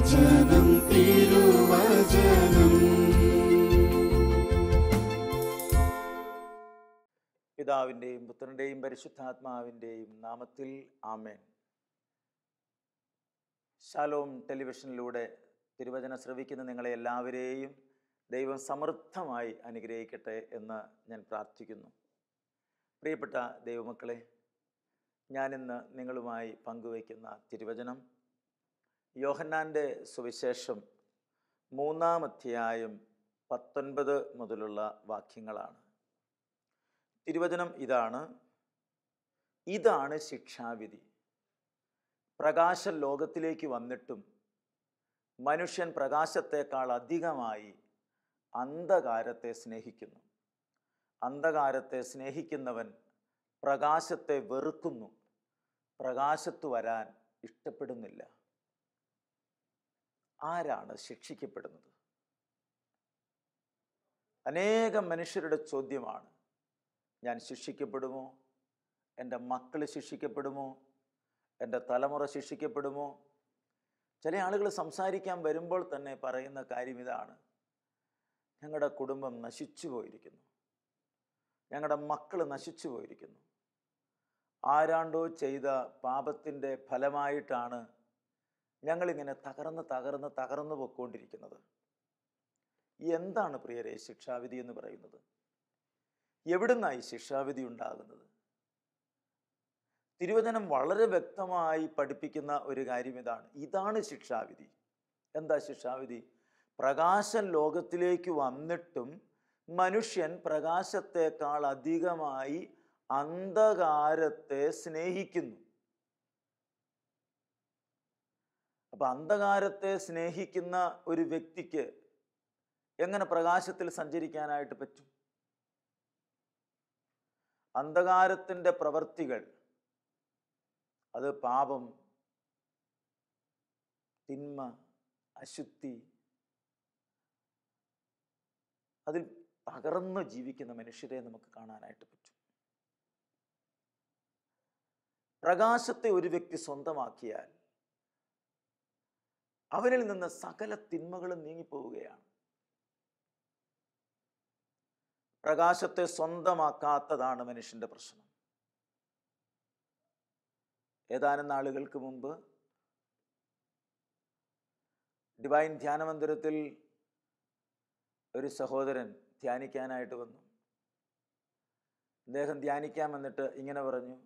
തിരുവചനം തിരുവചനം. പിതാവിൻ്റെയും പുത്രൻ്റെയും പരിശുദ്ധാത്മാവിൻ്റെയും നാമത്തിൽ ആമേൻ. ശാലോം ടെലിവിഷനിലൂടെ തിരുവചന ശ്രവിക്കുന്ന നിങ്ങളെ എല്ലാവരെയും ദൈവം സമൃദ്ധമായി അനുഗ്രഹിക്കട്ടെ എന്ന് ഞാൻ പ്രാർത്ഥിക്കുന്നു. പ്രിയപ്പെട്ട ദൈവമക്കളെ, ഞാനിന്ന് നിങ്ങളുമായി പങ്കുവയ്ക്കുന്ന തിരുവചനം യോഹന്നാൻ്റെ സുവിശേഷം 3-ാം അധ്യായം 19 മുതലുള്ള വാക്യങ്ങളാണ്. തിരുവചനം ഇതാണ്: ഇതാണ് ശിക്ഷാവിധി, പ്രകാശം ലോകത്തിലേക്ക് വന്നിട്ടും മനുഷ്യൻ പ്രകാശത്തേക്കാൾ അധികമായി അന്ധകാരത്തെ സ്നേഹിക്കുന്നു. അന്ധകാരത്തെ സ്നേഹിക്കുന്നവൻ പ്രകാശത്തെ വെറുക്കുന്നു, പ്രകാശത്തു വരാൻ ഇഷ്ടപ്പെടുന്നില്ല. ആരാണ് ശിക്ഷിക്കപ്പെടുന്നത്? അനേകം മനുഷ്യരുടെ ചോദ്യമാണ്: ഞാൻ ശിക്ഷിക്കപ്പെടുമോ? എൻ്റെ മക്കൾ ശിക്ഷിക്കപ്പെടുമോ? എൻ്റെ തലമുറ ശിക്ഷിക്കപ്പെടുമോ? ചില ആളുകൾ സംസാരിക്കാൻ വരുമ്പോൾ തന്നെ പറയുന്ന കാര്യം ഇതാണ്: ഞങ്ങളുടെ കുടുംബം നശിച്ചു പോയിരിക്കുന്നു, ഞങ്ങളുടെ മക്കൾ നശിച്ചു പോയിരിക്കുന്നു. ആരാണ്ടോ ചെയ്ത പാപത്തിൻ്റെ ഫലമായിട്ടാണ് ഞങ്ങളിങ്ങനെ തകർന്നു പോയിക്കൊണ്ടിരിക്കുന്നത്. എന്താണ് പ്രിയരെ ശിക്ഷാവിധി എന്ന് പറയുന്നത്? എവിടുന്നായി ശിക്ഷാവിധി ഉണ്ടാകുന്നത്? തിരുവചനം വളരെ വ്യക്തമായി പഠിപ്പിക്കുന്ന ഒരു കാര്യം ഇതാണ്: ഇതാണ് ശിക്ഷാവിധി. എന്താ ശിക്ഷാവിധി? പ്രകാശം ലോകത്തിലേക്ക് വന്നിട്ടും മനുഷ്യൻ പ്രകാശത്തേക്കാൾ അധികമായി അന്ധകാരത്തെ സ്നേഹിക്കുന്നു. അപ്പം അന്ധകാരത്തെ സ്നേഹിക്കുന്ന ഒരു വ്യക്തിക്ക് എങ്ങനെ പ്രകാശത്തിൽ സഞ്ചരിക്കാനായിട്ട് പറ്റും? അന്ധകാരത്തിൻ്റെ പ്രവൃത്തികൾ, അത് പാപം, തിന്മ, അശുദ്ധി, അതിൽ തകർന്ന് ജീവിക്കുന്ന മനുഷ്യരെ നമുക്ക് കാണാനായിട്ട് പറ്റും. പ്രകാശത്തെ ഒരു വ്യക്തി സ്വന്തമാക്കിയാൽ അവനിൽ നിന്ന് സകല തിന്മകളും നീങ്ങിപ്പോവുകയാണ്. പ്രകാശത്തെ സ്വന്തമാക്കാത്തതാണ് മനുഷ്യന്റെ പ്രശ്നം. ഏതാനും നാളുകൾക്ക് മുമ്പ് ഡിവൈൻ ധ്യാനമന്ദിരത്തിൽ ഒരു സഹോദരൻ ധ്യാനിക്കാനായിട്ട് വന്നു. അദ്ദേഹം ധ്യാനിക്കാൻ വന്നിട്ട് ഇങ്ങനെ പറഞ്ഞു: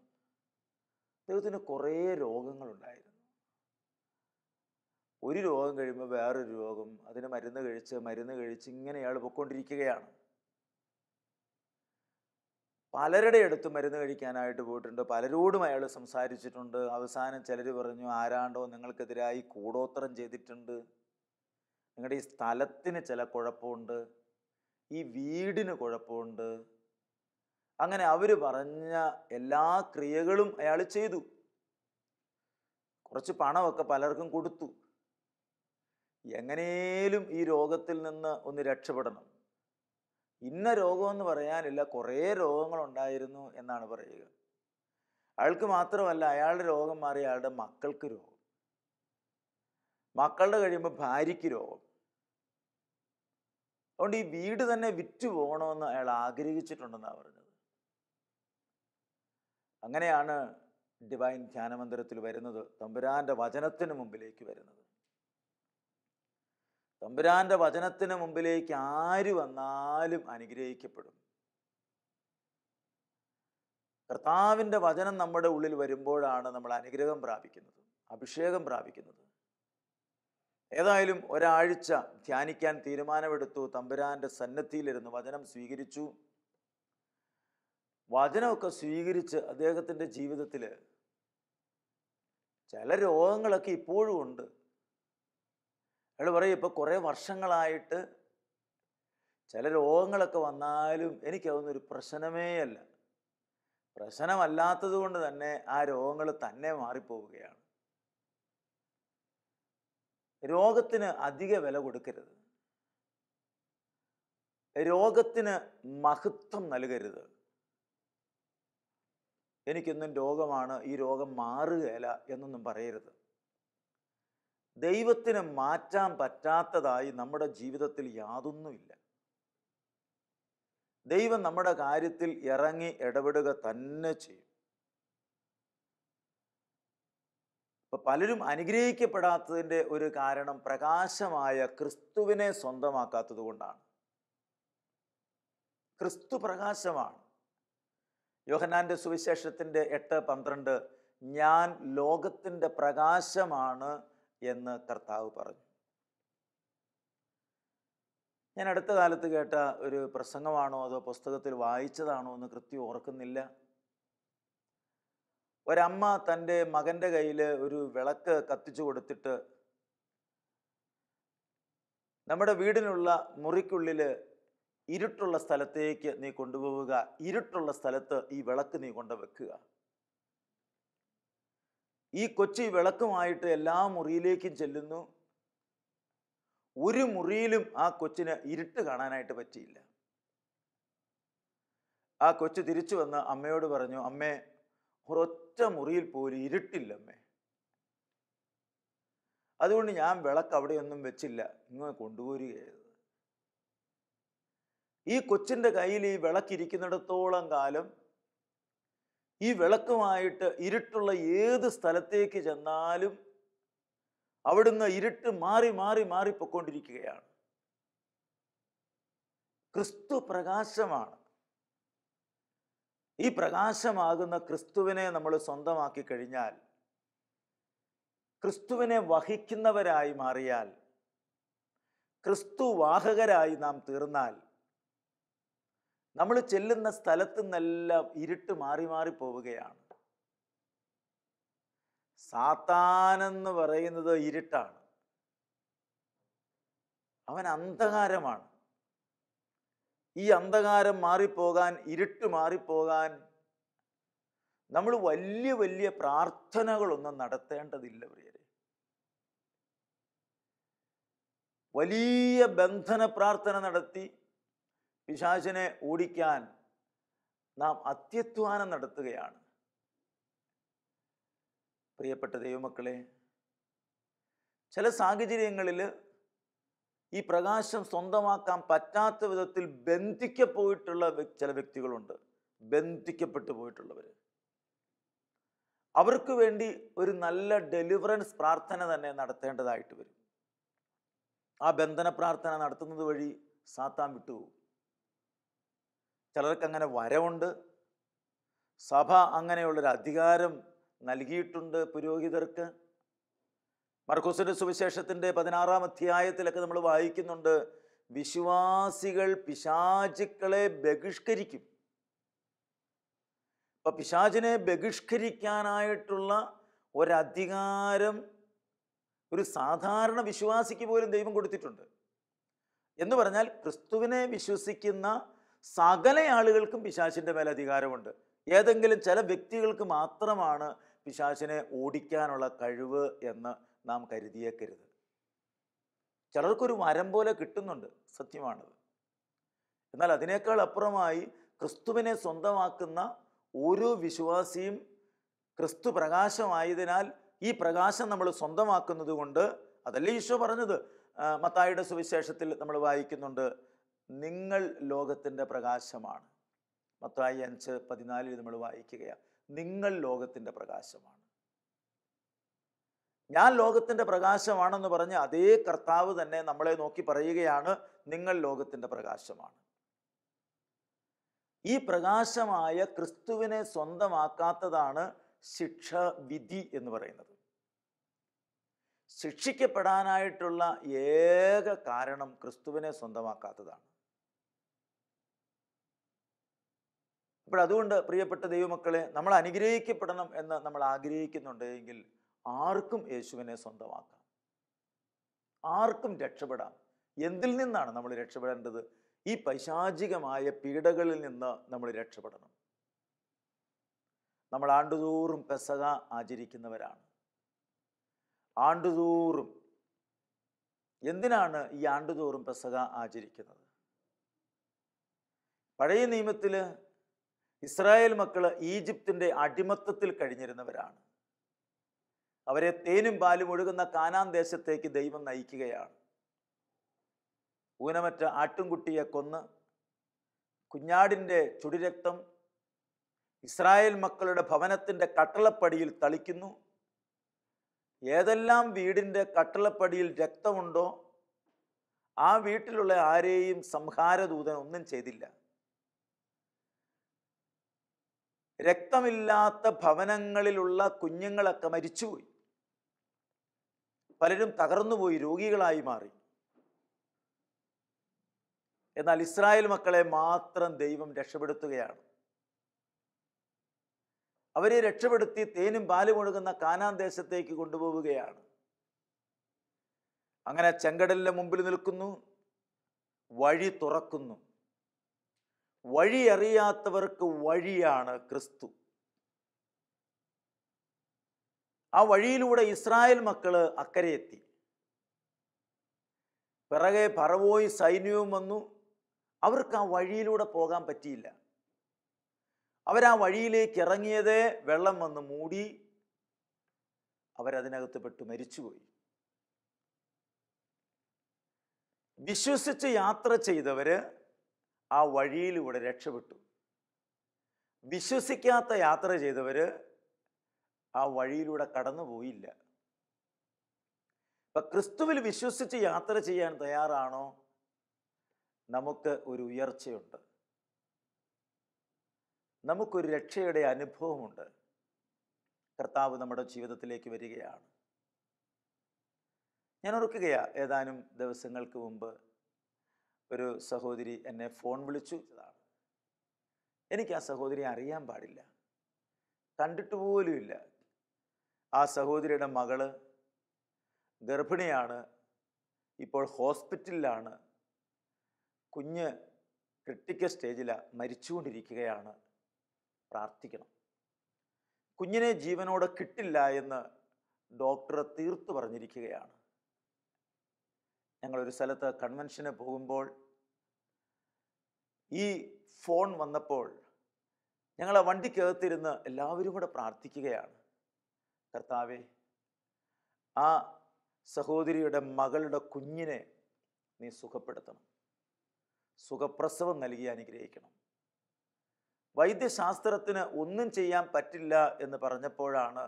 അദ്ദേഹത്തിന് കുറേ രോഗങ്ങളുണ്ടായിരുന്നു. ഒരു രോഗം കഴിയുമ്പോൾ വേറൊരു രോഗം, അതിന് മരുന്ന് കഴിച്ച് ഇങ്ങനെ അയാൾ പൊയ്ക്കൊണ്ടിരിക്കുകയാണ്. പലരുടെ അടുത്ത് മരുന്ന് കഴിക്കാനായിട്ട് പോയിട്ടുണ്ട്, പലരോടും അയാൾ സംസാരിച്ചിട്ടുണ്ട്. അവസാനം ചിലർ പറഞ്ഞു: ആരാണ്ടോ നിങ്ങൾക്കെതിരായി കൂടോത്രം ചെയ്തിട്ടുണ്ട്, നിങ്ങളുടെ ഈ സ്ഥലത്തിന് ചില കുഴപ്പമുണ്ട്, ഈ വീടിന് കുഴപ്പമുണ്ട്. അങ്ങനെ അവർ പറഞ്ഞ എല്ലാ ക്രിയകളും അയാൾ ചെയ്തു. കുറച്ച് പണമൊക്കെ പലർക്കും കൊടുത്തു. എങ്ങനെയും ഈ രോഗത്തിൽ നിന്ന് ഒന്ന് രക്ഷപ്പെടണം. ഇന്ന രോഗമെന്ന് പറയാനില്ല, കുറേ രോഗങ്ങളുണ്ടായിരുന്നു എന്നാണ് പറയുക. അയാൾക്ക് മാത്രമല്ല, അയാളുടെ രോഗം മാറി അയാളുടെ മക്കൾക്ക് രോഗം, മക്കളുടെ കഴിയുമ്പോൾ ഭാര്യയ്ക്ക് രോഗം. അതുകൊണ്ട് ഈ വീട് തന്നെ വിറ്റു പോകണമെന്ന് അയാൾ ആഗ്രഹിച്ചിട്ടുണ്ടെന്നാണ് പറഞ്ഞത്. അങ്ങനെയാണ് ഡിവൈൻ ധ്യാനമന്ദിരത്തിൽ വരുന്നത്, തമ്പുരാന്റെ വചനത്തിന് മുമ്പിലേക്ക് വരുന്നത്. തമ്പുരാന്റെ വചനത്തിന് മുമ്പിലേക്ക് ആര് വന്നാലും അനുഗ്രഹിക്കപ്പെടും. കർത്താവിൻ്റെ വചനം നമ്മുടെ ഉള്ളിൽ വരുമ്പോഴാണ് നമ്മൾ അനുഗ്രഹം പ്രാപിക്കുന്നത്, അഭിഷേകം പ്രാപിക്കുന്നത്. ഏതായാലും ഒരാഴ്ച ധ്യാനിക്കാൻ തീരുമാനമെടുത്തു. തമ്പുരാന്റെ സന്നിധിയിലിരുന്ന് വചനം സ്വീകരിച്ചു. വചനമൊക്കെ സ്വീകരിച്ച് അദ്ദേഹത്തിൻ്റെ ജീവിതത്തിൽ ചില രോഗങ്ങളൊക്കെ ഇപ്പോഴും ഉണ്ട്. അയാൾ പറയും, ഇപ്പോൾ കുറേ വർഷങ്ങളായിട്ട് ചില രോഗങ്ങളൊക്കെ വന്നാലും എനിക്കതൊന്നും ഒരു പ്രശ്നമേ അല്ല. പ്രശ്നമല്ലാത്തത് കൊണ്ട് തന്നെ ആ രോഗങ്ങൾ തന്നെ മാറിപ്പോവുകയാണ്. രോഗത്തിന് അധിക വില കൊടുക്കരുത്, രോഗത്തിന് മഹത്വം നൽകരുത്. എനിക്കൊന്നും രോഗമാണ്, ഈ രോഗം മാറുകയില്ല എന്നൊന്നും പറയരുത്. ദൈവത്തിന് മാറ്റാൻ പറ്റാത്തതായി നമ്മുടെ ജീവിതത്തിൽ യാതൊന്നുമില്ല. ദൈവം നമ്മുടെ കാര്യത്തിൽ ഇറങ്ങി ഇടപെടുക തന്നെ ചെയ്യും. ഇപ്പൊ പലരും അനുഗ്രഹിക്കപ്പെടാത്തതിൻ്റെ ഒരു കാരണം പ്രകാശമായ ക്രിസ്തുവിനെ സ്വന്തമാക്കാത്തത് കൊണ്ടാണ്. ക്രിസ്തു പ്രകാശമാണ്. യോഹന്നാന്റെ സുവിശേഷത്തിൻ്റെ 8:12 ഞാൻ ലോകത്തിൻ്റെ പ്രകാശമാണ് എന്ന് കർത്താവ് പറഞ്ഞു. ഞാൻ അടുത്ത കാലത്ത് കേട്ട ഒരു പ്രസംഗമാണോ അതോ പുസ്തകത്തിൽ വായിച്ചതാണോ എന്ന് കൃത്യം ഓർക്കുന്നില്ല. ഒരമ്മ തൻ്റെ മകൻ്റെ കയ്യിൽ ഒരു വിളക്ക് കത്തിച്ചു കൊടുത്തിട്ട് നമ്മുടെ വീടിനുള്ള മുറിക്കുള്ളിൽ ഇരുട്ടുള്ള സ്ഥലത്തേക്ക് നീ കൊണ്ടുപോവുക, ഇരുട്ടുള്ള സ്ഥലത്ത് ഈ വിളക്ക് നീ കൊണ്ടുവെക്കുക. ഈ കൊച്ചി വിളക്കുമായിട്ട് എല്ലാ മുറിയിലേക്കും ചെല്ലുന്നു. ഒരു മുറിയിലും ആ കൊച്ചിന് ഇരുട്ട് കാണാനായിട്ട് പറ്റിയില്ല. ആ കൊച്ചു തിരിച്ചു വന്ന് അമ്മയോട് പറഞ്ഞു, അമ്മേ, ഒരൊറ്റ മുറിയിൽ പോലും ഇരുട്ടില്ല അമ്മേ, അതുകൊണ്ട് ഞാൻ വിളക്ക് അവിടെയൊന്നും വെച്ചില്ല, ഇങ്ങനെ കൊണ്ടുപോരുകയായത്. ഈ കൊച്ചിൻ്റെ കയ്യിൽ ഈ വിളക്കിരിക്കുന്നിടത്തോളം കാലം ഈ വിളക്കുമായിട്ട് ഇരുട്ടുള്ള ഏത് സ്ഥലത്തേക്ക് ചെന്നാലും അവിടുന്ന് ഇരുട്ട് മാറി മാറി മാറി പൊയ്ക്കൊണ്ടിരിക്കുകയാണ്. ക്രിസ്തു പ്രകാശമാണ്. ഈ പ്രകാശമാകുന്ന ക്രിസ്തുവിനെ നമ്മൾ സ്വന്തമാക്കി കഴിഞ്ഞാൽ, ക്രിസ്തുവിനെ വഹിക്കുന്നവരായി മാറിയാൽ, ക്രിസ്തു വാഹകരായി നാം തീർന്നാൽ, നമ്മൾ ചെല്ലുന്ന സ്ഥലത്തു നിന്നെല്ലാം ഇരുട്ട് മാറി മാറി പോവുകയാണ്. സാത്താനെന്ന് പറയുന്നത് ഇരുട്ടാണ്. അവൻ അന്ധകാരമാണ്. ഈ അന്ധകാരം മാറിപ്പോകാൻ, ഇരുട്ട് മാറിപ്പോകാൻ നമ്മൾ വലിയ വലിയ പ്രാർത്ഥനകളൊന്നും നടത്തേണ്ടതില്ല പ്രിയരെ. വലിയ ബന്ധന പ്രാർത്ഥന നടത്തി പിശാചിനെ ഓടിക്കാൻ നാം അത്യധ്വാനം നടത്തുകയാണ്. പ്രിയപ്പെട്ട ദൈവമക്കളെ, ചില സാഹചര്യങ്ങളിൽ ഈ പ്രകാശം സ്വന്തമാക്കാൻ പറ്റാത്ത വിധത്തിൽ ബന്ധിക്കപ്പെട്ടുള്ള ചില വ്യക്തികളുണ്ട്. ബന്ധിക്കപ്പെട്ടു പോയിട്ടുള്ളവർ, അവർക്ക് വേണ്ടി ഒരു നല്ല ഡെലിവറൻസ് പ്രാർത്ഥന തന്നെ നടത്തേണ്ടതായിട്ട് വരും. ആ ബന്ധന പ്രാർത്ഥന നടത്തുന്നത് വഴി സാത്താൻ വിട്ടുപോകും. ചിലർക്ക് അങ്ങനെ വരവുണ്ട്. സഭ അങ്ങനെയുള്ളൊരു അധികാരം നൽകിയിട്ടുണ്ട് പുരോഹിതർക്ക്. മർക്കോസിന്റെ സുവിശേഷത്തിൻ്റെ 16-ാം അധ്യായത്തിലൊക്കെ നമ്മൾ വായിക്കുന്നുണ്ട്, വിശ്വാസികൾ പിശാചുക്കളെ ബഹിഷ്കരിക്കും. അപ്പൊ പിശാചിനെ ബഹിഷ്കരിക്കാനായിട്ടുള്ള ഒരധികാരം ഒരു സാധാരണ വിശ്വാസിക്ക് പോലും ദൈവം കൊടുത്തിട്ടുണ്ട്. എന്ന് പറഞ്ഞാൽ ക്രിസ്തുവിനെ വിശ്വസിക്കുന്ന സകല ആളുകൾക്കും പിശാചിൻ്റെ മേൽ അധികാരമുണ്ട്. ഏതെങ്കിലും ചില വ്യക്തികൾക്ക് മാത്രമാണ് പിശാചിനെ ഓടിക്കാനുള്ള കഴിവ് എന്ന് നാം കരുതിയേക്കരുത്. ചിലർക്കൊരു വരം പോലെ കിട്ടുന്നുണ്ട്, സത്യമാണത്. എന്നാൽ അതിനേക്കാൾ അപ്പുറമായി ക്രിസ്തുവിനെ സ്വന്തമാക്കുന്ന ഓരോ വിശ്വാസിയും ക്രിസ്തു പ്രകാശമായതിനാൽ ഈ പ്രകാശം നമ്മൾ സ്വന്തമാക്കുന്നത് കൊണ്ട്, അതല്ലേ ഈശോ പറഞ്ഞത്. മത്തായിയുടെ സുവിശേഷത്തിൽ നമ്മൾ വായിക്കുന്നുണ്ട്, നിങ്ങൾ ലോകത്തിൻ്റെ പ്രകാശമാണ്. മത്തായി 5:14 നമ്മൾ വായിക്കുകയാണ്, നിങ്ങൾ ലോകത്തിൻ്റെ പ്രകാശമാണ്. ഞാൻ ലോകത്തിൻ്റെ പ്രകാശമാണെന്ന് പറഞ്ഞ് അതേ കർത്താവ് തന്നെ നമ്മളെ നോക്കി പറയുകയാണ്, നിങ്ങൾ ലോകത്തിൻ്റെ പ്രകാശമാണ്. ഈ പ്രകാശമായ ക്രിസ്തുവിനെ സ്വന്തമാക്കാത്തതാണ് ശിക്ഷ, വിധി എന്ന് പറയുന്നത്. ശിക്ഷിക്കപ്പെടാനായിട്ടുള്ള ഏക കാരണം ക്രിസ്തുവിനെ സ്വന്തമാക്കാത്തതാണ്. അപ്പോൾ അതുകൊണ്ട് പ്രിയപ്പെട്ട ദൈവമക്കളെ, നമ്മൾ അനുഗ്രഹിക്കപ്പെടണം എന്ന് നമ്മൾ ആഗ്രഹിക്കുന്നുണ്ടെങ്കിൽ ആർക്കും യേശുവിനെ സ്വന്തമാക്കാം, ആർക്കും രക്ഷപ്പെടാം. എന്തിൽ നിന്നാണ് നമ്മൾ രക്ഷപ്പെടേണ്ടത്? ഈ പൈശാചികമായ പീഡകളിൽ നിന്ന് നമ്മൾ രക്ഷപ്പെടണം. നമ്മൾ ആണ്ടുതോറും പെസഹ ആചരിക്കുന്നവരാണ്. ആണ്ടുതോറും എന്തിനാണ് ഈ ആണ്ടുതോറും പെസഹ ആചരിക്കുന്നത്? പഴയ നിയമത്തിൽ ഇസ്രായേൽ മക്കൾ ഈജിപ്തിൻ്റെ അടിമത്തത്തിൽ കഴിഞ്ഞിരുന്നവരാണ്. അവരെ തേനും പാലും ഒഴുകുന്ന കാനാൻ ദേശത്തേക്ക് ദൈവം നയിക്കുകയാണ്. ഊനമറ്റ ആട്ടിൻകുട്ടിയെ കൊന്ന് കുഞ്ഞാടിൻ്റെ ചുടിരക്തം ഇസ്രായേൽ മക്കളുടെ ഭവനത്തിൻ്റെ കട്ടളപ്പടിയിൽ തളിക്കുന്നു. ഏതെല്ലാം വീടിൻ്റെ കട്ടളപ്പടിയിൽ രക്തമുണ്ടോ ആ വീട്ടിലുള്ള ആരെയും സംഹാരദൂതൻ ഒന്നും ചെയ്തില്ല. രക്തമില്ലാത്ത ഭവനങ്ങളിലുള്ള കുഞ്ഞുങ്ങളൊക്കെ മരിച്ചുപോയി. പലരും തകർന്നുപോയി, രോഗികളായി മാറി. എന്നാൽ ഇസ്രായേൽ മക്കളെ മാത്രം ദൈവം രക്ഷപ്പെടുത്തുകയാണ്. അവരെ രക്ഷപ്പെടുത്തി തേനും പാലും ഒഴുകുന്ന കാനാൻ ദേശത്തേക്ക് കൊണ്ടുപോവുകയാണ്. അങ്ങനെ ചെങ്കടലിന്റെ മുമ്പിൽ നിൽക്കുന്നു, വഴി തുറക്കുന്നു. വഴി അറിയാത്തവർക്ക് വഴിയാണ് ക്രിസ്തു. ആ വഴിയിലൂടെ ഇസ്രായേൽ മക്കള് അക്കരയെത്തി. പിറകെ ഫറവോയും സൈന്യവും വന്നു. അവർക്ക് ആ വഴിയിലൂടെ പോകാൻ പറ്റിയില്ല. അവരാ വഴിയിലേക്ക് ഇറങ്ങിയതേ വെള്ളം വന്ന് മൂടി. അവരതിനകത്ത് പെട്ട് മരിച്ചുപോയി. വിശ്വസിച്ച് യാത്ര ചെയ്തവര് ആ വഴിയിലൂടെ രക്ഷപ്പെട്ടു. വിശ്വസിക്കാത്ത യാത്ര ചെയ്തവര് ആ വഴിയിലൂടെ കടന്നുപോയില്ല. ഇപ്പൊ ക്രിസ്തുവിൽ വിശ്വസിച്ച് യാത്ര ചെയ്യാൻ തയ്യാറാണോ? നമുക്ക് ഒരു ഉയർച്ചയുണ്ട്, നമുക്കൊരു രക്ഷയുടെ അനുഭവമുണ്ട്. കർത്താവ് നമ്മുടെ ജീവിതത്തിലേക്ക് വരികയാണ്. ഞാൻ ഓർക്കുകയാ, ഏതാനും ദിവസങ്ങൾക്ക് മുമ്പ് ഒരു സഹോദരി എന്നെ ഫോൺ വിളിച്ചു. എനിക്ക് ആ സഹോദരിയെ അറിയാൻ പാടില്ല, കണ്ടിട്ട് പോലുമില്ല. ആ സഹോദരിയുടെ മകള് ഗർഭിണിയാണ്, ഇപ്പോൾ ഹോസ്പിറ്റലിലാണ്. കുഞ്ഞ് ക്രിട്ടിക്കൽ സ്റ്റേജിലാണ്, മരിച്ചുകൊണ്ടിരിക്കുകയാണ്. പ്രാർത്ഥിക്കണം. കുഞ്ഞിനെ ജീവനോടെ കിട്ടില്ല എന്ന് ഡോക്ടർ തീർത്തു പറഞ്ഞിരിക്കുകയാണ്. ഞങ്ങളൊരു സ്ഥലത്ത് കൺവെൻഷന് പോകുമ്പോൾ ഈ ഫോൺ വന്നപ്പോൾ ഞങ്ങൾ ആ വണ്ടിക്കകത്തിരുന്ന് എല്ലാവരും കൂടെ പ്രാർത്ഥിക്കുകയാണ്. കർത്താവേ, ആ സഹോദരിയുടെ മകളുടെ കുഞ്ഞിനെ നീ സുഖപ്പെടുത്തണം, സുഖപ്രസവം നൽകി അനുഗ്രഹിക്കണം. വൈദ്യശാസ്ത്രത്തിന് ഒന്നും ചെയ്യാൻ പറ്റില്ല എന്ന് പറഞ്ഞപ്പോഴാണ്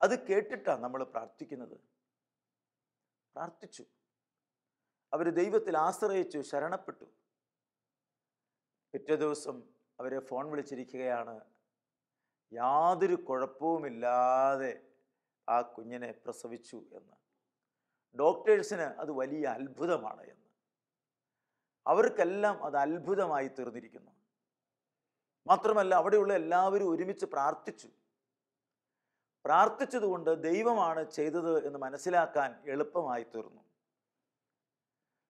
അത് കേട്ടിട്ടാണ് നമ്മൾ പ്രാർത്ഥിക്കുന്നത്. പ്രാർത്ഥിച്ചു, അവർ ദൈവത്തിൽ ആശ്രയിച്ചു, ശരണപ്പെട്ടു. പിറ്റേ ദിവസം അവരെ ഫോൺ വിളിച്ചിരിക്കുകയാണ്, യാതൊരു കുഴപ്പവുമില്ലാതെ ആ കുഞ്ഞിനെ പ്രസവിച്ചു എന്ന്. ഡോക്ടേഴ്സിന് അത് വലിയ അത്ഭുതമാണ് എന്ന്. അവർക്കെല്ലാം അത് അത്ഭുതമായി തീർന്നിരിക്കുന്നു. മാത്രമല്ല, അവിടെയുള്ള എല്ലാവരും ഒരുമിച്ച് പ്രാർത്ഥിച്ചു. പ്രാർത്ഥിച്ചതുകൊണ്ട് ദൈവമാണ് ചെയ്തത് എന്ന് മനസ്സിലാക്കാൻ എളുപ്പമായി തീർന്നു.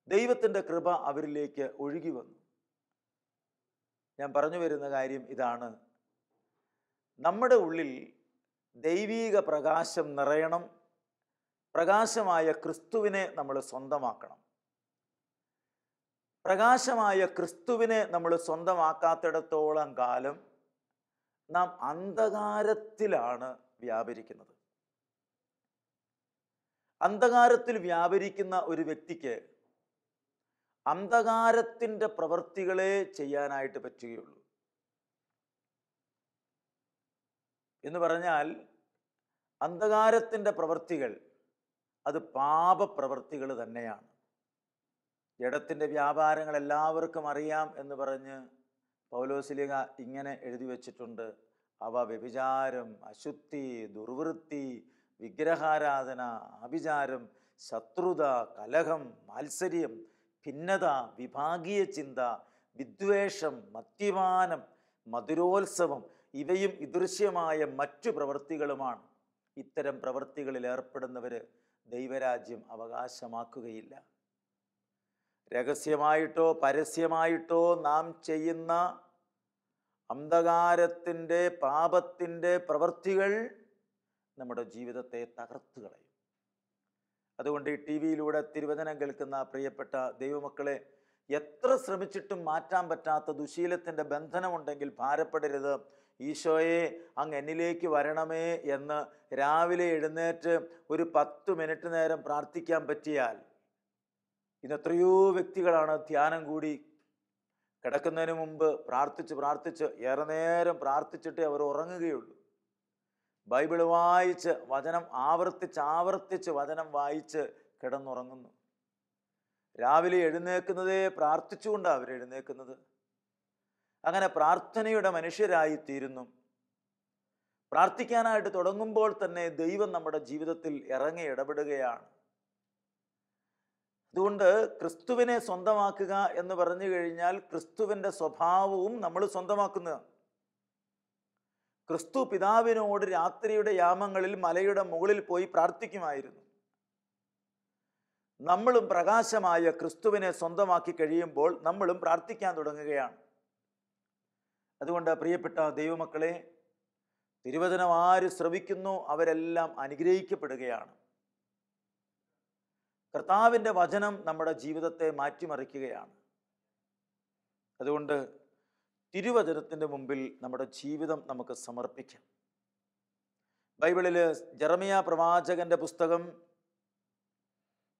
ദൈവത്തിൻ്റെ കൃപ അവരിലേക്ക് ഒഴുകി വന്നു. ഞാൻ പറഞ്ഞു വരുന്ന കാര്യം ഇതാണ്: നമ്മുടെ ഉള്ളിൽ ദൈവീക പ്രകാശം നിറയണം. പ്രകാശമായ ക്രിസ്തുവിനെ നമ്മൾ സ്വന്തമാക്കണം. പ്രകാശമായ ക്രിസ്തുവിനെ നമ്മൾ സ്വന്തമാക്കാത്തിടത്തോളം കാലം നാം അന്ധകാരത്തിലാണ് വ്യാപരിക്കുന്നത്. അന്ധകാരത്തിൽ വ്യാപരിക്കുന്ന ഒരു വ്യക്തിക്ക് അന്ധകാരത്തിൻ്റെ പ്രവൃത്തികളെ ചെയ്യാനായിട്ട് പറ്റുകയുള്ളൂ. എന്ന് പറഞ്ഞാൽ അന്ധകാരത്തിൻ്റെ പ്രവൃത്തികൾ അത് പാപപ്രവൃത്തികൾ തന്നെയാണ്. ജഡത്തിൻ്റെ വ്യാപാരങ്ങൾ എല്ലാവർക്കും അറിയാം എന്ന് പറഞ്ഞ് പൗലോസ്ലീഹ ഇങ്ങനെ എഴുതി വച്ചിട്ടുണ്ട്: അവ വ്യഭിചാരം, അശുദ്ധി, ദുർവൃത്തി, വിഗ്രഹാരാധന, ആഭിചാരം, ശത്രുത, കലഹം, മാത്സര്യം, ഭിന്നത, വിഭാഗീയ ചിന്ത, വിദ്വേഷം, മദ്യപാനം, മധുരോത്സവം, ഇവയും ഇദൃശ്യമായ മറ്റു പ്രവൃത്തികളുമാണ്. ഇത്തരം പ്രവൃത്തികളിൽ ഏർപ്പെടുന്നവർ ദൈവരാജ്യം അവകാശമാക്കുകയില്ല. രഹസ്യമായിട്ടോ പരസ്യമായിട്ടോ നാം ചെയ്യുന്ന അന്ധകാരത്തിൻ്റെ പാപത്തിൻ്റെ പ്രവൃത്തികൾ നമ്മുടെ ജീവിതത്തെ തകർത്തു കളയും. അതുകൊണ്ട് ഈ ടി വിയിലൂടെ തിരുവചനം കേൾക്കുന്ന പ്രിയപ്പെട്ട ദൈവമക്കളെ, എത്ര ശ്രമിച്ചിട്ടും മാറ്റാൻ പറ്റാത്ത ദുശീലത്തിൻ്റെ ബന്ധനമുണ്ടെങ്കിൽ ഭാരപ്പെടരുത്. ഈശോയെ, അങ്ങ് എന്നിലേക്ക് വരണമേ എന്ന് രാവിലെ എഴുന്നേറ്റ് ഒരു 10 മിനിറ്റ് നേരം പ്രാർത്ഥിക്കാൻ പറ്റിയാൽ, ഇന്ന് എത്രയോ വ്യക്തികളാണ് ധ്യാനം കൂടി കിടക്കുന്നതിന് മുമ്പ് പ്രാർത്ഥിച്ച് ഏറെ നേരം പ്രാർത്ഥിച്ചിട്ടേ അവർ ഉറങ്ങുകയുള്ളൂ. ബൈബിൾ വായിച്ച് വചനം ആവർത്തിച്ച് വചനം വായിച്ച് കിടന്നുറങ്ങുന്നു. രാവിലെ എഴുന്നേൽക്കുന്നതേ പ്രാർത്ഥിച്ചുകൊണ്ടാണ് അവർ എഴുന്നേൽക്കുന്നത്. അങ്ങനെ പ്രാർത്ഥനയുടെ മനുഷ്യരായി തീരുന്നു. പ്രാർത്ഥിക്കാനായിട്ട് തുടങ്ങുമ്പോൾ തന്നെ ദൈവം നമ്മുടെ ജീവിതത്തിൽ ഇറങ്ങി ഇടപെടുകയാണ്. അതുകൊണ്ട് ക്രിസ്തുവിനെ സ്വന്തമാക്കുക എന്ന് പറഞ്ഞു കഴിഞ്ഞാൽ ക്രിസ്തുവിൻ്റെ സ്വഭാവവും നമ്മൾ സ്വന്തമാക്കുന്നത്. ക്രിസ്തു പിതാവിനോട് രാത്രിയുടെ യാമങ്ങളിൽ മലയുടെ മുകളിൽ പോയി പ്രാർത്ഥിക്കുമായിരുന്നു. നമ്മളും പ്രകാശമായ ക്രിസ്തുവിനെ സ്വന്തമാക്കി കഴിയുമ്പോൾ നമ്മളും പ്രാർത്ഥിക്കാൻ തുടങ്ങുകയാണ്. അതുകൊണ്ട് പ്രിയപ്പെട്ട ദൈവമക്കളെ, തിരുവചനം ആര് ശ്രവിക്കുന്നു അവരെല്ലാം അനുഗ്രഹിക്കപ്പെടുകയാണ്. കർത്താവിൻ്റെ വചനം നമ്മുടെ ജീവിതത്തെ മാറ്റിമറിക്കുകയാണ്. അതുകൊണ്ട് തിരുവചനത്തിൻ്റെ മുമ്പിൽ നമ്മുടെ ജീവിതം നമുക്ക് സമർപ്പിക്കാം. ബൈബിളിൽ ജെറമിയ പ്രവാചകന്റെ പുസ്തകം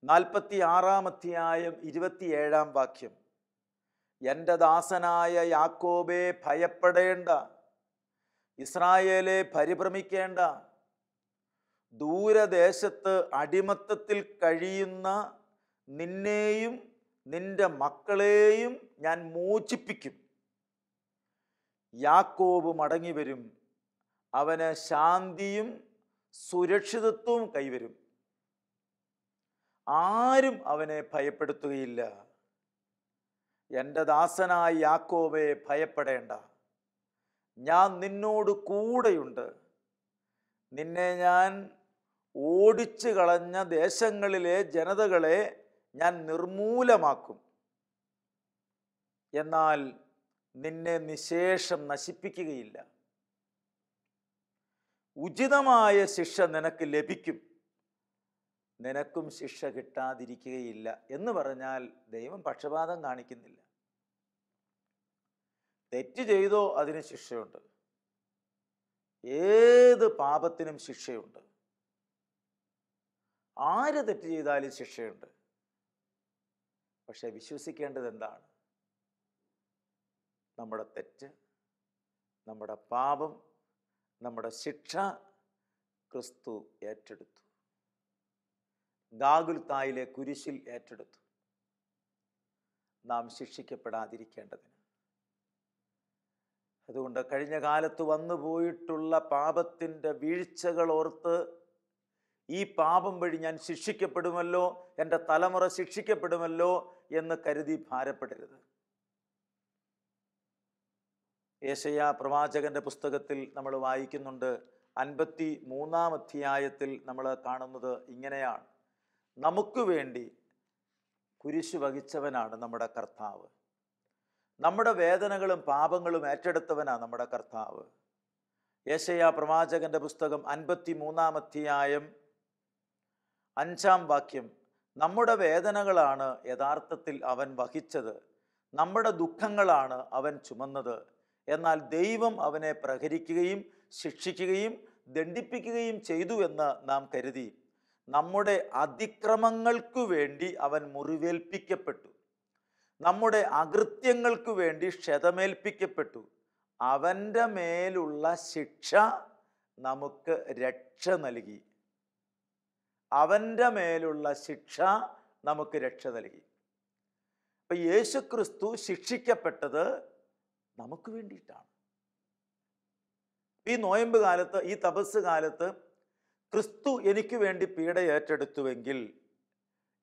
46-ാം അധ്യായം 27-ാം വാക്യം, എൻ്റെ ദാസനായ യാക്കോബേ ഭയപ്പെടേണ്ട, ഇസ്രായേലെ പരിഭ്രമിക്കേണ്ട, ദൂരദേശത്ത് അടിമത്തത്തിൽ കഴിയുന്ന നിന്നെയും നിന്റെ മക്കളെയും ഞാൻ മോചിപ്പിക്കും. യാക്കോബ് മടങ്ങി വരും, അവന് ശാന്തിയും സുരക്ഷിതത്വവും കൈവരും. ആരും അവനെ ഭയപ്പെടുത്തുകയില്ല. എൻ്റെ ദാസനായ യാക്കോബേ ഭയപ്പെടേണ്ട, ഞാൻ നിന്നോട് കൂടെയുണ്ട്. നിന്നെ ഞാൻ ഓടിച്ചു കളഞ്ഞ ദേശങ്ങളിലെ ജനതകളെ ഞാൻ നിർമൂലമാക്കും, എന്നാൽ നിന്നെ നിശേഷം നശിപ്പിക്കുകയില്ല. ഉചിതമായ ശിക്ഷ നിനക്ക് ലഭിക്കും, നിനക്കും ശിക്ഷ കിട്ടാതിരിക്കുകയില്ല എന്ന് പറഞ്ഞാൽ ദൈവം പക്ഷപാതം കാണിക്കുന്നില്ല. തെറ്റ് ചെയ്തോ അതിന് ശിക്ഷയുണ്ട്, ഏത് പാപത്തിനും ശിക്ഷയുണ്ട്. ആര് തെറ്റ് ചെയ്താലും ശിക്ഷയുണ്ട്. പക്ഷെ വിശ്വസിക്കേണ്ടത് എന്താണ്? നമ്മുടെ തെറ്റ്, നമ്മുടെ പാപം, നമ്മുടെ ശിക്ഷ ക്രിസ്തു ഏറ്റെടുത്തു. ഗാഗുൽത്തായിലെ കുരിശിൽ ഏറ്റെടുത്തു, നാം ശിക്ഷിക്കപ്പെടാതിരിക്കേണ്ടതിന്. അതുകൊണ്ട് കഴിഞ്ഞ കാലത്ത് വന്നുപോയിട്ടുള്ള പാപത്തിൻ്റെ വീഴ്ചകൾ ഓർത്ത് ഈ പാപം വഴി ഞാൻ ശിക്ഷിക്കപ്പെടുമല്ലോ, എൻ്റെ തലമുറ ശിക്ഷിക്കപ്പെടുമല്ലോ എന്ന് കരുതി ഭാരപ്പെടരുത്. യെശയ്യാ പ്രവാചകന്റെ പുസ്തകത്തിൽ നമ്മൾ വായിക്കുന്നുണ്ട്, 53-ാം അധ്യായത്തിൽ നമ്മൾ കാണുന്നത് ഇങ്ങനെയാണ്: നമുക്ക് വേണ്ടി കുരിശു വഹിച്ചവനാണ് നമ്മുടെ കർത്താവ്, നമ്മുടെ വേദനകളും പാപങ്ങളും ഏറ്റെടുത്തവനാണ് നമ്മുടെ കർത്താവ്. യെശയ്യാ പ്രവാചകന്റെ പുസ്തകം 53-ാം അധ്യായം 5-ാം വാക്യം, നമ്മുടെ വേദനകളാണ് യഥാർത്ഥത്തിൽ അവൻ വഹിച്ചത്, നമ്മുടെ ദുഃഖങ്ങളാണ് അവൻ ചുമന്നത്. എന്നാൽ ദൈവം അവനെ പ്രഹരിക്കുകയും ശിക്ഷിക്കുകയും ദണ്ഡിപ്പിക്കുകയും ചെയ്തു എന്ന് നാം കരുതി. നമ്മുടെ അതിക്രമങ്ങൾക്കു വേണ്ടി അവൻ മുറിവേൽപ്പിക്കപ്പെട്ടു, നമ്മുടെ അകൃത്യങ്ങൾക്കു വേണ്ടി ക്ഷതമേൽപ്പിക്കപ്പെട്ടു. അവൻ്റെ മേലുള്ള ശിക്ഷ നമുക്ക് രക്ഷ നൽകി. അവൻ്റെ മേലുള്ള ശിക്ഷ നമുക്ക് രക്ഷ നൽകി. അപ്പൊ യേശുക്രിസ്തു ശിക്ഷിക്കപ്പെട്ടത് നമുക്ക് വേണ്ടിയിട്ടാണ്. ഈ നോയമ്പ് കാലത്ത്, ഈ തപസ് കാലത്ത് ക്രിസ്തു എനിക്ക് വേണ്ടി പീഡ ഏറ്റെടുത്തുവെങ്കിൽ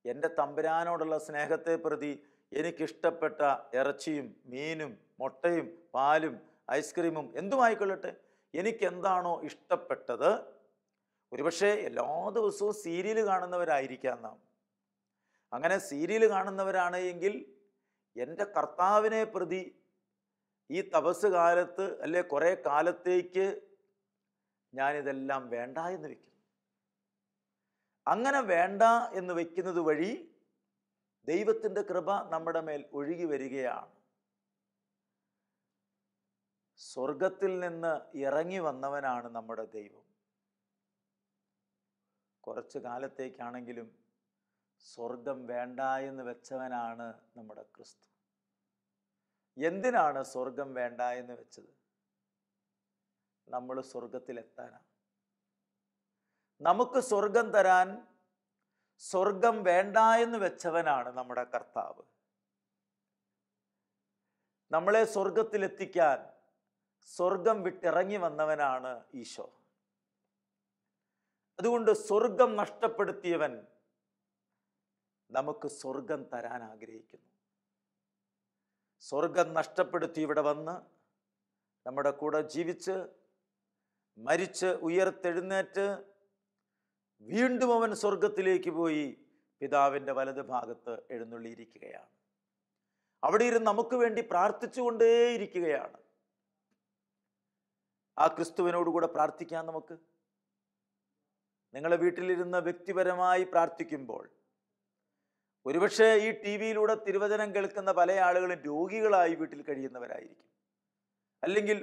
എൻ്റെ തമ്പുരാനോടുള്ള സ്നേഹത്തെ പ്രതി എനിക്കിഷ്ടപ്പെട്ട ഇറച്ചിയും മീനും മുട്ടയും പാലും ഐസ്ക്രീമും എന്തുമായിക്കൊള്ളട്ടെ, എനിക്കെന്താണോ ഇഷ്ടപ്പെട്ടത്, ഒരുപക്ഷെ എല്ലാ ദിവസവും സീരിയൽ കാണുന്നവരായിരിക്കാം നാം. അങ്ങനെ സീരിയൽ കാണുന്നവരാണ് എങ്കിൽ എൻ്റെ കർത്താവിനെ പ്രതി ഈ തപസ് കാലത്ത് അല്ലെ കുറേ കാലത്തേക്ക് ഞാനിതെല്ലാം വേണ്ട എന്ന് വെക്കുന്നു. അങ്ങനെ വേണ്ട എന്ന് വെക്കുന്നത് വഴി ദൈവത്തിൻ്റെ കൃപ നമ്മുടെ മേൽ ഒഴുകി വരികയാണ്. സ്വർഗത്തിൽ നിന്ന് ഇറങ്ങി വന്നവനാണ് നമ്മുടെ ദൈവം. കുറച്ചു കാലത്തേക്കാണെങ്കിലും സ്വർഗം വേണ്ട എന്ന് വെച്ചവനാണ് നമ്മുടെ ക്രിസ്തു. എന്തിനാണ് സ്വർഗം വേണ്ട എന്ന് വെച്ചത്? നമ്മൾ സ്വർഗത്തിലെത്താനാണ്. നമുക്ക് സ്വർഗം തരാൻ സ്വർഗം വേണ്ട എന്ന് വെച്ചവനാണ് നമ്മുടെ കർത്താവ്. നമ്മളെ സ്വർഗത്തിലെത്തിക്കാൻ സ്വർഗം വിട്ടിറങ്ങി വന്നവനാണ് ഈശോ. അതുകൊണ്ട് സ്വർഗം നഷ്ടപ്പെടുത്തിയവൻ നമുക്ക് സ്വർഗം തരാൻ ആഗ്രഹിക്കുന്നു. സ്വർഗം നഷ്ടപ്പെടുത്തി ഇവിടെ വന്ന് നമ്മുടെ കൂടെ ജീവിച്ച് മരിച്ച് ഉയർത്തെഴുന്നേറ്റ് വീണ്ടും അവൻ സ്വർഗത്തിലേക്ക് പോയി പിതാവിൻ്റെ വലത് ഭാഗത്ത് എഴുന്നള്ളിയിരിക്കുകയാണ്. അവിടെ ഇരുന്ന് നമുക്ക് വേണ്ടി പ്രാർത്ഥിച്ചുകൊണ്ടേയിരിക്കുകയാണ്. ആ ക്രിസ്തുവിനോടുകൂടെ പ്രാർത്ഥിക്കാം നമുക്ക്. നിങ്ങളെ വീട്ടിലിരുന്ന് വ്യക്തിപരമായി പ്രാർത്ഥിക്കുമ്പോൾ ഒരുപക്ഷെ ഈ ടി വിയിലൂടെ തിരുവചനം കേൾക്കുന്ന പല ആളുകളും രോഗികളായി വീട്ടിൽ കഴിയുന്നവരായിരിക്കും, അല്ലെങ്കിൽ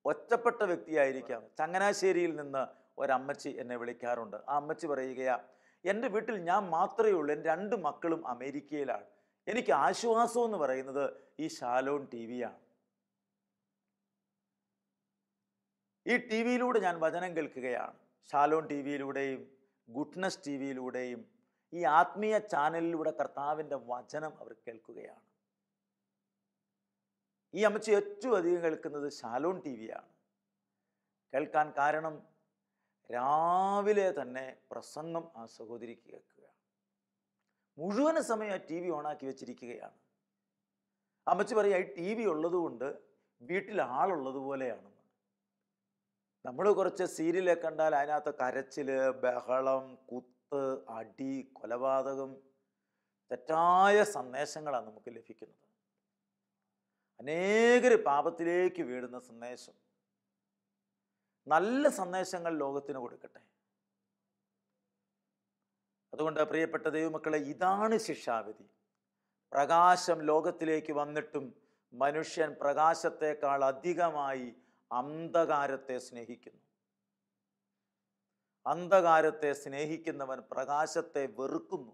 ഒറ്റപ്പെട്ട വ്യക്തിയായിരിക്കാം. ചങ്ങനാശ്ശേരിയിൽ നിന്ന് ഒരമ്മച്ചി എന്നെ വിളിക്കാറുണ്ട്. ആ അമ്മച്ചി പറയുകയാ, എൻ്റെ വീട്ടിൽ ഞാൻ മാത്രമേ ഉള്ളൂ, എൻ്റെ 2 മക്കളും അമേരിക്കയിലാണ്, എനിക്ക് ആശ്വാസം എന്ന് പറയുന്നത് ഈ ഷാലോൺ ടി വിയാണ്. ഈ ടി വിയിലൂടെ ഞാൻ വചനം കേൾക്കുകയാണ്. ഷാലോൺ ടി വിയിലൂടെയും ഗുഡ്നസ് ടി വിയിലൂടെയും ഈ ആത്മീയ ചാനലിലൂടെ കർത്താവിൻ്റെ വചനം അവർ കേൾക്കുകയാണ്. ഈ അമ്മച്ചി ഏറ്റവും അധികം കേൾക്കുന്നത് ഷാലോൺ ടി വിയാണ്. കേൾക്കാൻ കാരണം രാവിലെ തന്നെ പ്രസംഗം ആ സഹോദരിക്ക് കേൾക്കുകയാണ്. മുഴുവൻ സമയം ആ ടി വി ഓണാക്കി വെച്ചിരിക്കുകയാണ്. അമ്മച്ചി പറയാ, ഈ ടി വി ഉള്ളതുകൊണ്ട് വീട്ടിൽ ആളുള്ളത് പോലെയാണെന്ന്. നമ്മൾ കുറച്ച് സീരിയലൊക്കെ കണ്ടാൽ അതിനകത്ത് കരച്ചില്, ബഹളം, കുത്ത്, അടി, കൊലപാതകം, തെറ്റായ സന്ദേശങ്ങളാണ് നമുക്ക് ലഭിക്കുന്നത്. അനേകര് പാപത്തിലേക്ക് വീഴുന്ന സന്ദേശം. നല്ല സന്ദേശങ്ങൾ ലോകത്തിന് കൊടുക്കട്ടെ. അതുകൊണ്ട് പ്രിയപ്പെട്ട ദൈവമക്കളെ, ഇതാണ് ശിക്ഷാവിധി. പ്രകാശം ലോകത്തിലേക്ക് വന്നിട്ടും മനുഷ്യൻ പ്രകാശത്തെക്കാൾ അധികമായി അന്ധകാരത്തെ സ്നേഹിക്കുന്നു. അന്ധകാരത്തെ സ്നേഹിക്കുന്നവൻ പ്രകാശത്തെ വെറുക്കുന്നു.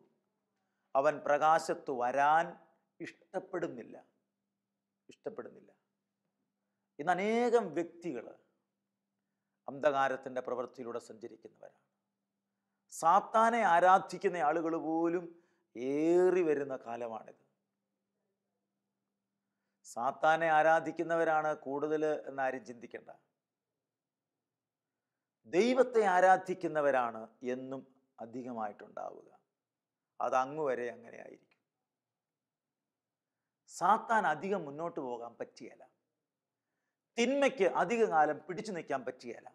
അവൻ പ്രകാശത്ത് വരാൻ ഇഷ്ടപ്പെടുന്നില്ല. ഇന്ന് അനേകം വ്യക്തികൾ അന്ധകാരത്തിൻ്റെ പ്രവൃത്തിയിലൂടെ സഞ്ചരിക്കുന്നവരാണ്. സാത്താനെ ആരാധിക്കുന്ന ആളുകൾ പോലും ഏറി വരുന്ന കാലമാണിത്. സാത്താനെ ആരാധിക്കുന്നവരാണ് കൂടുതൽ എന്നാരും ചിന്തിക്കേണ്ട. ദൈവത്തെ ആരാധിക്കുന്നവരാണ് എന്നും അധികമായിട്ടുണ്ടാവുക. അത് അങ്ങുവരെ അങ്ങനെ ആയിരിക്കും. സാത്താൻ അധികം മുന്നോട്ട് പോകാൻ പറ്റിയല്ല. തിന്മയ്ക്ക് അധികകാലം പിടിച്ചു നിൽക്കാൻ പറ്റിയല്ല.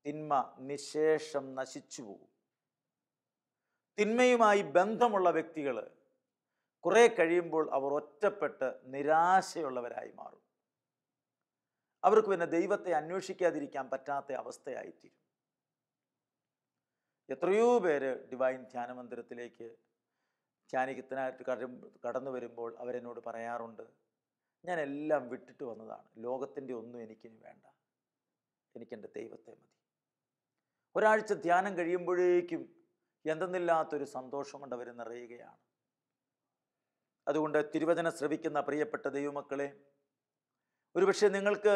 തിന്മ നിശേഷം നശിച്ചു പോകും. തിന്മയുമായി ബന്ധമുള്ള വ്യക്തികൾ കുറെ കഴിയുമ്പോൾ അവർ ഒറ്റപ്പെട്ട് നിരാശയുള്ളവരായി മാറും. അവർക്ക് പിന്നെ ദൈവത്തെ അന്വേഷിക്കാതിരിക്കാൻ പറ്റാത്ത അവസ്ഥയായിത്തീരും. എത്രയോ പേര് ഡിവൈൻ ധ്യാനമന്ദിരത്തിലേക്ക് ധ്യാനിക്കത്തിനായിട്ട് കടന്നു വരുമ്പോൾ അവരെന്നോട് പറയാറുണ്ട്, ഞാൻ എല്ലാം വിട്ടിട്ട് വന്നതാണ്, ലോകത്തിൻ്റെ ഒന്നും എനിക്കിനി വേണ്ട, എനിക്കെൻ്റെ ദൈവത്തെ മതി. ഒരാഴ്ച ധ്യാനം കഴിയുമ്പോഴേക്കും എന്തെന്നില്ലാത്തൊരു സന്തോഷം കൊണ്ട് അവർ നിറയുകയാണ്. അതുകൊണ്ട് തിരുവചനം ശ്രവിക്കുന്ന പ്രിയപ്പെട്ട ദൈവമക്കളെ, ഒരുപക്ഷെ നിങ്ങൾക്ക്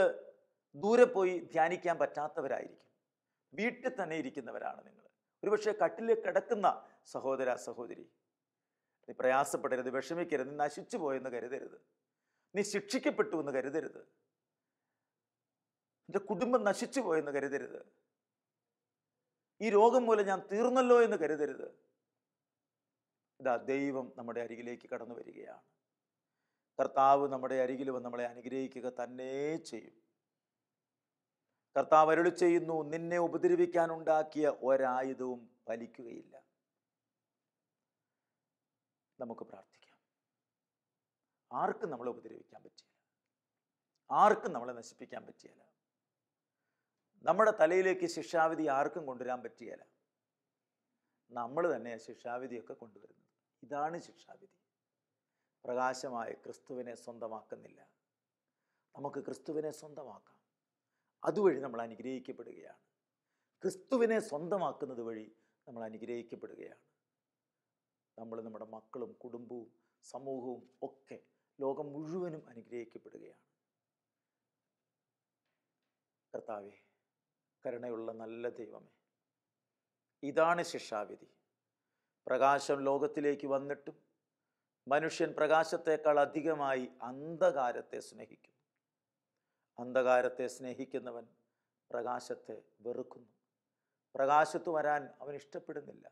ദൂരെ പോയി ധ്യാനിക്കാൻ പറ്റാത്തവരായിരിക്കും. വീട്ടിൽ തന്നെ ഇരിക്കുന്നവരാണ് നിങ്ങൾ. ഒരുപക്ഷെ കട്ടിലിൽ കിടക്കുന്ന സഹോദര സഹോദരി, നീ പ്രയാസപ്പെടരുത്, വിഷമിക്കരുത്, നീ നശിച്ചു പോയെന്ന് കരുതരുത്, നീ ശിക്ഷിക്കപ്പെട്ടു എന്ന് കരുതരുത്, എൻ്റെ കുടുംബം നശിച്ചു പോയെന്ന് കരുതരുത്, ഈ രോഗം മൂലം ഞാൻ തീർന്നല്ലോ എന്ന് കരുതരുത്. ഇതാ ദൈവം നമ്മുടെ അരികിലേക്ക് കടന്നു വരികയാണ്. കർത്താവ് നമ്മുടെ അരികിൽ വന്ന് നമ്മളെ അനുഗ്രഹിക്കുക തന്നെ ചെയ്യും. കർത്താവ് അരുളി ചെയ്യുന്നു, നിന്നെ ഉപദ്രവിക്കാൻ ഉണ്ടാക്കിയ ഒരായുധവും ഫലിക്കുകയില്ല. നമുക്ക് പ്രാർത്ഥിക്കാം. ആർക്കും നമ്മളെ ഉപദ്രവിക്കാൻ പറ്റില്ല, ആർക്കും നമ്മളെ നശിപ്പിക്കാൻ പറ്റിയല്ല. നമ്മുടെ തലയിലേക്ക് ശിക്ഷാവിധി ആർക്കും കൊണ്ടുവരാൻ പറ്റിയല്ല. നമ്മൾ തന്നെ ശിക്ഷാവിധിയൊക്കെ കൊണ്ടുവരുന്നത്. ഇതാണ് ശിക്ഷാവിധി. പ്രകാശമായ ക്രിസ്തുവിനെ സ്വന്തമാക്കുന്നില്ല. നമുക്ക് ക്രിസ്തുവിനെ സ്വന്തമാക്കാം. അതുവഴി നമ്മൾ അനുഗ്രഹിക്കപ്പെടുകയാണ്. ക്രിസ്തുവിനെ സ്വന്തമാക്കുന്നത് വഴി നമ്മൾ അനുഗ്രഹിക്കപ്പെടുകയാണ്. നമ്മൾ നമ്മുടെ മക്കളും കുടുംബവും സമൂഹവും ഒക്കെ ലോകം മുഴുവനും അനുഗ്രഹിക്കപ്പെടുകയാണ്. കർത്താവേ, കരുണയുള്ള നല്ല ദൈവമേ, ഇതാണ് ശിക്ഷാവിധി. പ്രകാശം ലോകത്തിലേക്ക് വന്നിട്ടും മനുഷ്യൻ പ്രകാശത്തേക്കാൾ അധികമായി അന്ധകാരത്തെ സ്നേഹിക്കുന്നു. അന്ധകാരത്തെ സ്നേഹിക്കുന്നവൻ പ്രകാശത്തെ വെറുക്കുന്നു. പ്രകാശത്ത് വരാൻ അവൻ ഇഷ്ടപ്പെടുന്നില്ല.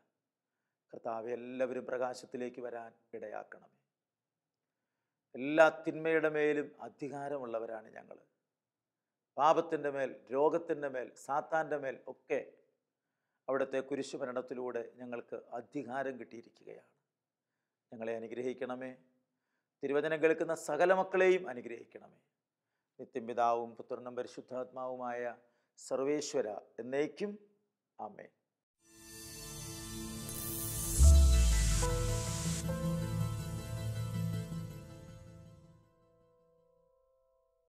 കർത്താവെ, എല്ലാവരും പ്രകാശത്തിലേക്ക് വരാൻ ഇടയാക്കണമേ. എല്ലാ തിന്മയുടെ മേലും അധികാരമുള്ളവരാണ് ഞങ്ങൾ. പാപത്തിൻ്റെ മേൽ, രോഗത്തിൻ്റെ മേൽ, സാത്താൻ്റെ മേൽ ഒക്കെ അവിടുത്തെ കുരിശുമരണത്തിലൂടെ ഞങ്ങൾക്ക് അധികാരം കിട്ടിയിരിക്കുകയാണ്. ഞങ്ങളെ അനുഗ്രഹിക്കണമേ. തിരുവചനം കേൾക്കുന്ന സകല മക്കളെയും അനുഗ്രഹിക്കണമേ. നിത്യപിതാവും പുത്രനും പരിശുദ്ധാത്മാവുമായ സർവേശ്വര എന്നേക്കും ആമേൻ.